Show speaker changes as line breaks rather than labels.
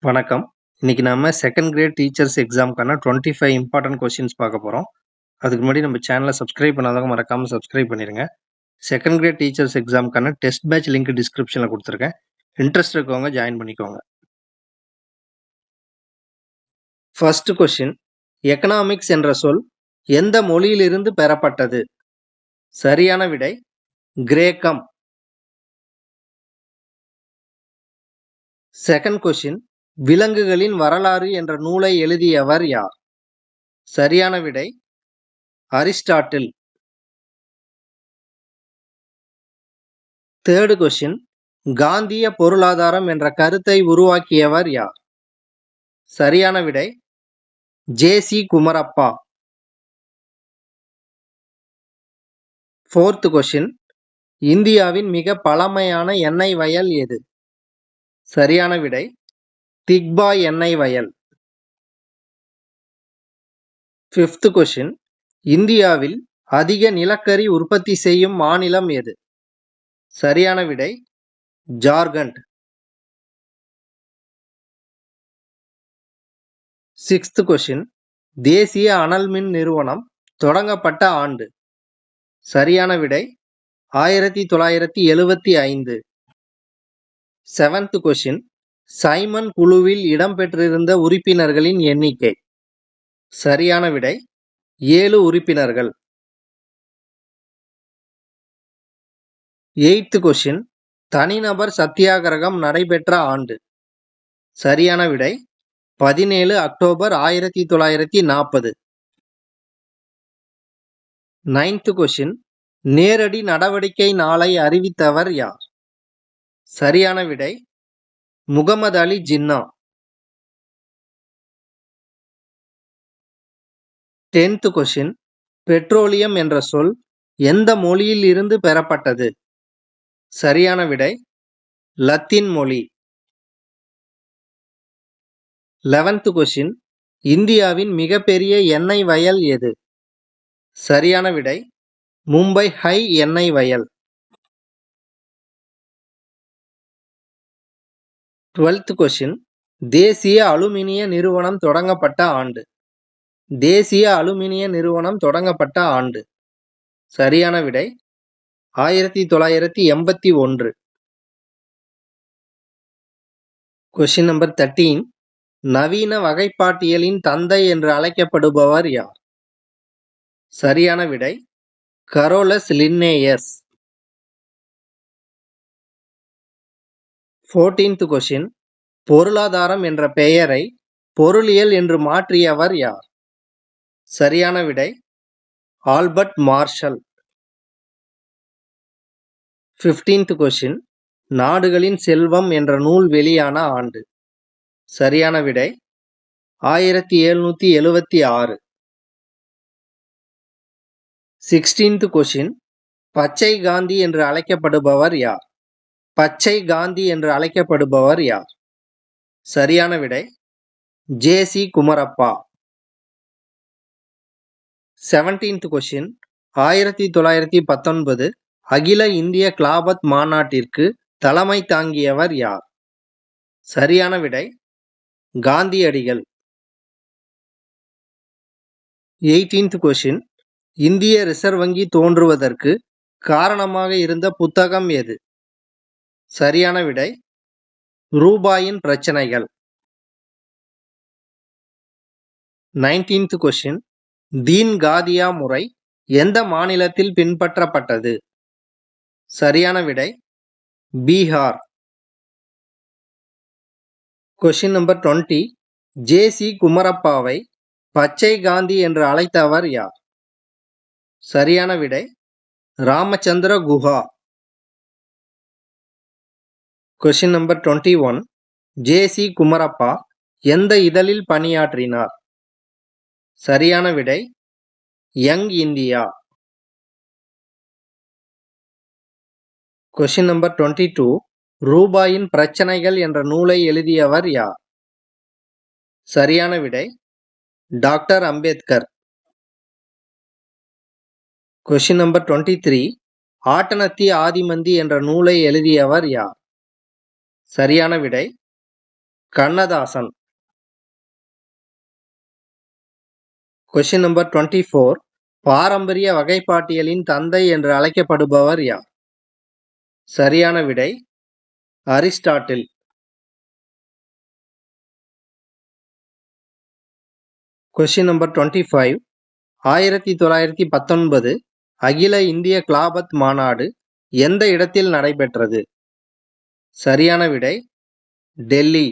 வணக்கம். இன்னைக்கு நாம செகண்ட் கிரேட் டீச்சர்ஸ் எக்ஸாம்க்கான 25 இம்பார்ட்டன்ட் கொஸ்டின்ஸ் பார்க்க போறோம். அதுக்கு முன்னாடி நம்ம சேனலை சப்ஸ்கிரைப் பண்ணாதவங்க மறக்காம சப்ஸ்கிரைப் பண்ணிருங்க. செகண்ட் கிரேட் டீச்சர்ஸ் எக்ஸாம்க்கான டெஸ்ட் பேட்ச் லிங்க் டிஸ்கிரிப்ஷன்ல கொடுத்துருக்கேன். இன்ட்ரெஸ்ட் இருக்கவங்க ஜாயின் பண்ணிக்கோங்க. ஃபர்ஸ்ட் கொஸ்டின், எக்கனாமிக்ஸ் என்ற சொல் எந்த மொழியிலிருந்து பெறப்பட்டது? சரியான விடை கிரேக்கம். செகண்ட் கொஸ்டின், விலங்குகளின் வரலாறு என்ற நூலை எழுதியவர் யார்? சரியான விடை அரிஸ்டாட்டில். தேர்டு கொஸ்டின், காந்திய பொருளாதாரம் என்ற கருத்தை உருவாக்கியவர் யார்? சரியான விடை ஜே.சி. குமரப்பா. ஃபோர்த் கொஸ்டின், இந்தியாவின் மிக பழமையான எண்ணெய் வயல் எது? சரியான விடை திக்பாய் எண்ணெய் வயல். ஃபிஃப்த் கொஸ்டின், இந்தியாவில் அதிக நிலக்கரி உற்பத்தி செய்யும் மாநிலம் எது? சரியான விடை ஜார்க்கண்ட். சிக்ஸ்த் கொஸ்டின், தேசிய அனல் மின் நிறுவனம் தொடங்கப்பட்ட ஆண்டு? சரியான விடை 1975. செவன்த் கொஸ்டின், சைமன் குழுவில் இடம்பெற்றிருந்த உறுப்பினர்களின் எண்ணிக்கை? சரியான விடை 7 உறுப்பினர்கள். எய்த் கொஸ்டின், தனிநபர் சத்தியாகிரகம் நடைபெற்ற ஆண்டு? சரியான விடை 17 அக்டோபர் 1940. நைன்த் கொஸ்டின், நேரடி நடவடிக்கை நாளை அறிவித்தவர் யார்? சரியான விடை Mohammed Ali Jinnah. 10th question, petroleum என்ற சொல் எந்த மொழியில் இருந்து பெறப்பட்டது? சரியான விடை லத்தீன் மொழி. 11th கொஸ்டின், இந்தியாவின் மிகப்பெரிய எண்ணெய் வயல் எது? சரியான விடை மும்பை ஹை எண்ணெய் வயல். 12th கொஸ்டின், தேசிய அலுமினிய நிறுவனம் தொடங்கப்பட்ட ஆண்டு? தேசிய அலுமினிய நிறுவனம் தொடங்கப்பட்ட ஆண்டு? சரியான விடை 1981. கொஸ்டின் நம்பர் 13, நவீன வகைப்பாட்டியலின் தந்தை என்று அழைக்கப்படுபவர் யார்? சரியான விடை கரோலஸ் லின்னேயஸ். 14th கொஸ்டின், பொருளாதாரம் என்ற பெயரை பொருளியல் என்று மாற்றியவர் யார்? சரியான விடை ஆல்பர்ட் மார்ஷல். 15th கொஸ்டின், நாடுகளின் செல்வம் என்ற நூல் வெளியான ஆண்டு? சரியான விடை 1776. 16th கொஸ்டின், பச்சை காந்தி என்று அழைக்கப்படுபவர் யார்? பச்சை காந்தி என்று அழைக்கப்படுபவர் யார்? சரியான விடை ஜே.சி. குமரப்பா. 17th கொஸ்டின், 1919 அகில இந்திய கிலாபத் மாநாட்டிற்கு தலைமை தாங்கியவர் யார்? சரியான விடை காந்தியடிகள். 18th கொஸ்டின், இந்திய ரிசர்வ் வங்கி தோன்றுவதற்கு காரணமாக இருந்த புத்தகம் எது? சரியான விடை ரூபாயின் பிரச்சனைகள். 19th கொஸ்டின், தீன் காதியா முறை எந்த மாநிலத்தில் பின்பற்றப்பட்டது? சரியான விடை பீகார். Question number 20, JC. குமரப்பாவை பச்சை காந்தி என்று அழைத்தவர் யார்? சரியான விடை Ramachandra Guha. Question number 21, JC. Kumarappa எந்த இதழில் பணியாற்றினார்? சரியான விடை யங் இந்தியா. கொஸ்டின் நம்பர் 22, ரூபாயின் பிரச்சனைகள் என்ற நூலை எழுதியவர் யார்? சரியான விடை doctor Ambedkar. Question number 23, Attanathi Adimanthi என்ற நூலை எழுதியவர் யார்? சரியான விடை கண்ணதாசன். Question number 24. பாரம்பரிய வகைப்பாட்டியலின் தந்தை என்று அழைக்கப்படுபவர் யார்? சரியான விடை அரிஸ்டாட்டில். Question number 25. 1919 அகில இந்திய கிலாபத் மாநாடு எந்த இடத்தில் நடைபெற்றது? சரியான விடை டெல்லி.